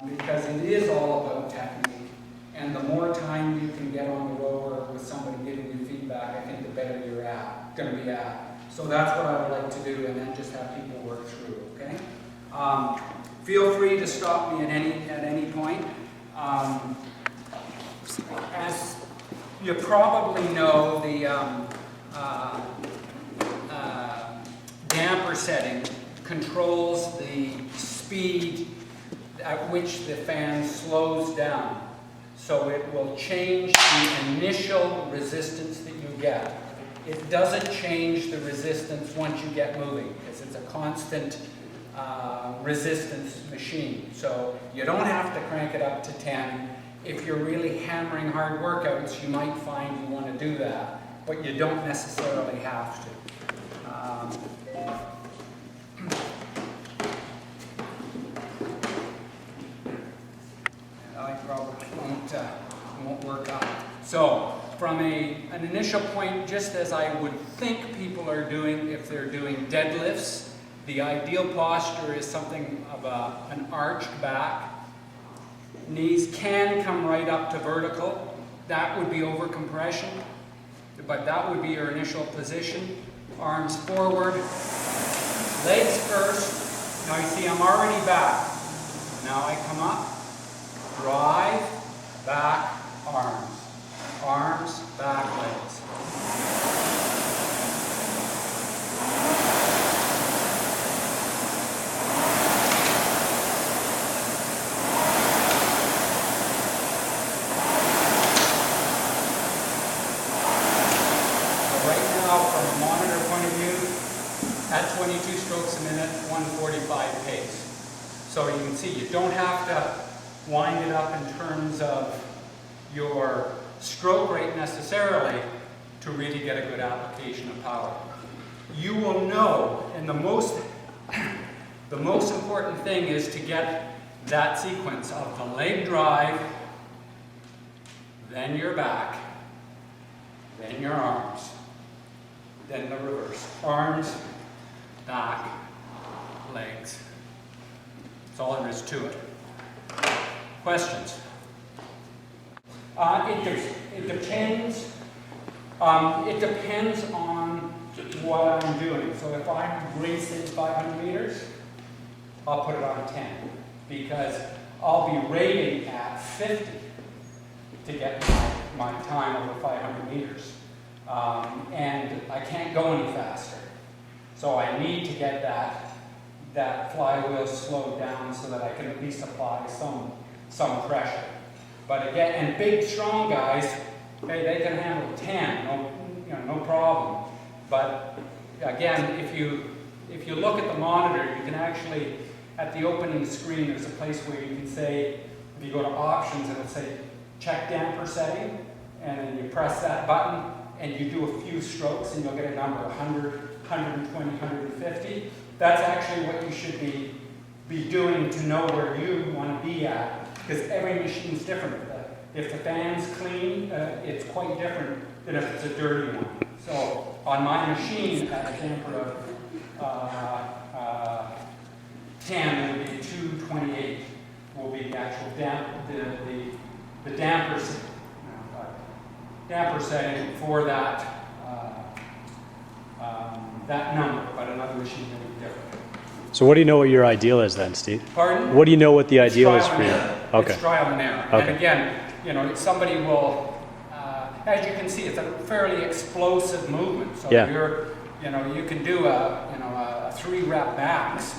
because it is all about technique. And the more time you can get on the rower with somebody giving you feedback, I think the better you're going to be at. So that's what I would like to do, and then just have people work through, okay? Feel free to stop me at any point. As you probably know, the damper setting controls the speed at which the fan slows down. So it will change the initial resistance that you get. It doesn't change the resistance once you get moving, because it's a constant resistance machine. So you don't have to crank it up to 10. If you're really hammering hard workouts, you might find you want to do that, but you don't necessarily have to. I probably won't work out. So, from an initial point, just as I would think people are doing if they're doing deadlifts, the ideal posture is something of an arched back. Knees can come right up to vertical. That would be over compression, but that would be your initial position. Arms forward, legs first. Now you see I'm already back. Now I come up, drive, back, arms. Arms, back, legs. At 22 strokes a minute, 145 pace. So you can see you don't have to wind it up in terms of your stroke rate necessarily to really get a good application of power. You will know, and the most important thing is to get that sequence of the leg drive, then your back, then your arms, then the reverse. Arms, back, legs. That's all there is to it. Questions? It depends. It depends on what I'm doing. So if I'm racing 500 meters, I'll put it on 10 because I'll be rating at 50 to get my time over 500 meters. And I can't go any faster. So I need to get that flywheel slowed down so that I can at least apply some pressure. But again, and big, strong guys, hey, they can handle 10, no problem. But again, if you look at the monitor, you can actually, at the opening screen, there's a place where you can say, if you go to options, it'll say check damper setting, and then you press that button, and you do a few strokes, and you'll get a number, 100, 120, 150. That's actually what you should be doing to know where you want to be at, because every machine is different. If the fan's clean, it's quite different than if it's a dirty one. So on my machine, at a damper of 10, it would be 228 will be the actual the damper setting for that that number, but another machine will be different. So what do you know what your ideal is then, Steve? Pardon? What do you know what the ideal is for you? Okay. It's trial and error. Okay. And again, somebody will, as you can see, it's a fairly explosive movement. So you can do a 3-rep max,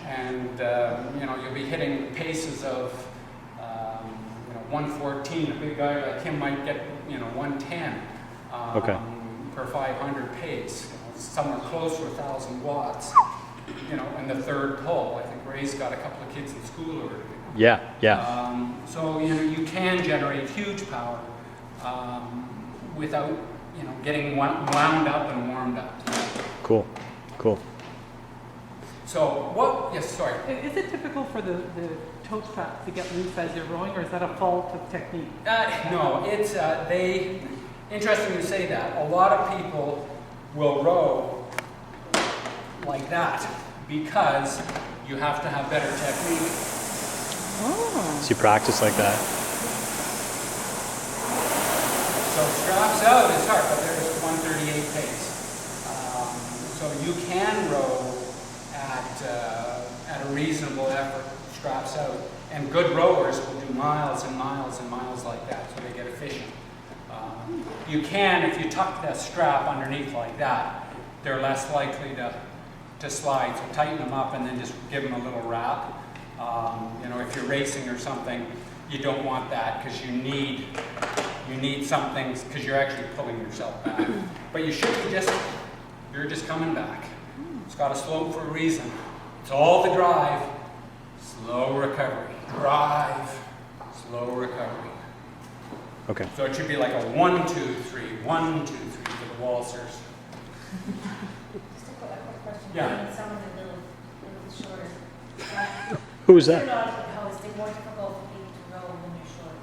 and you'll be hitting paces of 114. A big guy like him might get 110 per 500 pace. Somewhere close to 1,000 watts. In the third pull. I think Ray's got a couple of kids in school already. Yeah. So you can generate huge power without getting wound up and warmed up. Cool. So what? Yes, sorry. Is it typical for the toe straps to get loose as you're rowing, or is that a fault of technique? No, it's interesting you say that. A lot of people will row like that because you have to have better technique So you practice like that. So straps out is hard, but there's 138 pace. So you can row at a reasonable effort, straps out. And good rowers will do miles and miles and miles like that, so they get efficient. You can, if you tuck that strap underneath like that, they're less likely to slide. So tighten them up and then just give them a little wrap. You know, if you're racing or something, you don't want that because you need something because you're actually pulling yourself back. But you should be you're just coming back. It's got a slope for a reason. It's all the drive, slow recovery. Drive, slow recovery. Okay. So it should be like a 1, 2, 3, 1, 2, 3 for the waltzers. Just a quick question. Yeah. Being someone a little shorter. Who's How that? is it more difficult for people to row when you're short?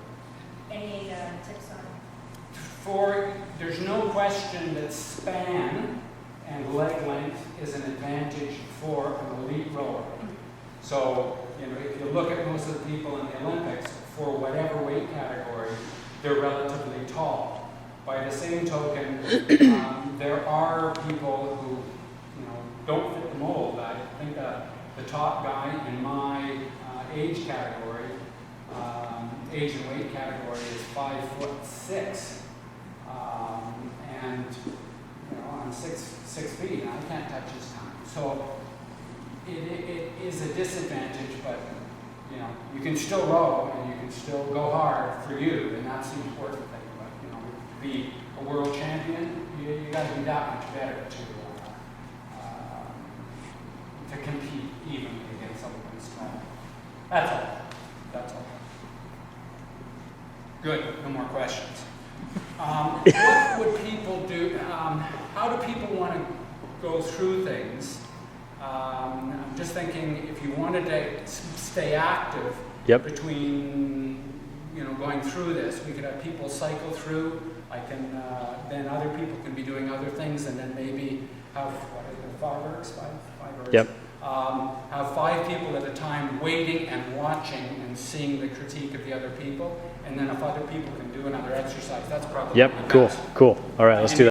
Any tips on it? There's no question that span and leg length is an advantage for an elite rower. So, you know, if you look at most of the people in the Olympics, for whatever weight category, they're relatively tall. By the same token, there are people who, you know, don't fit the mold. I think the top guy in my age category, age and weight category, is 5'6", and you know, I'm 6 feet, and I can't touch his tongue. So it is a disadvantage, but you know, you can still row and you can still go hard for you, and that's the important thing. But you know, to be a world champion, you got to be that much better to compete evenly against someone small. That's all. That's all. Good. No more questions. What would people do? How do people want to go through things? I'm just thinking if you wanted to stay active between, you know, going through this, we could have people cycle through. I can, then other people can be doing other things, and then maybe have five ergs. Yep. Have 5 people at a time waiting and watching and seeing the critique of the other people, and then if other people can do another exercise, that's probably the best. Cool. All right, let's do that.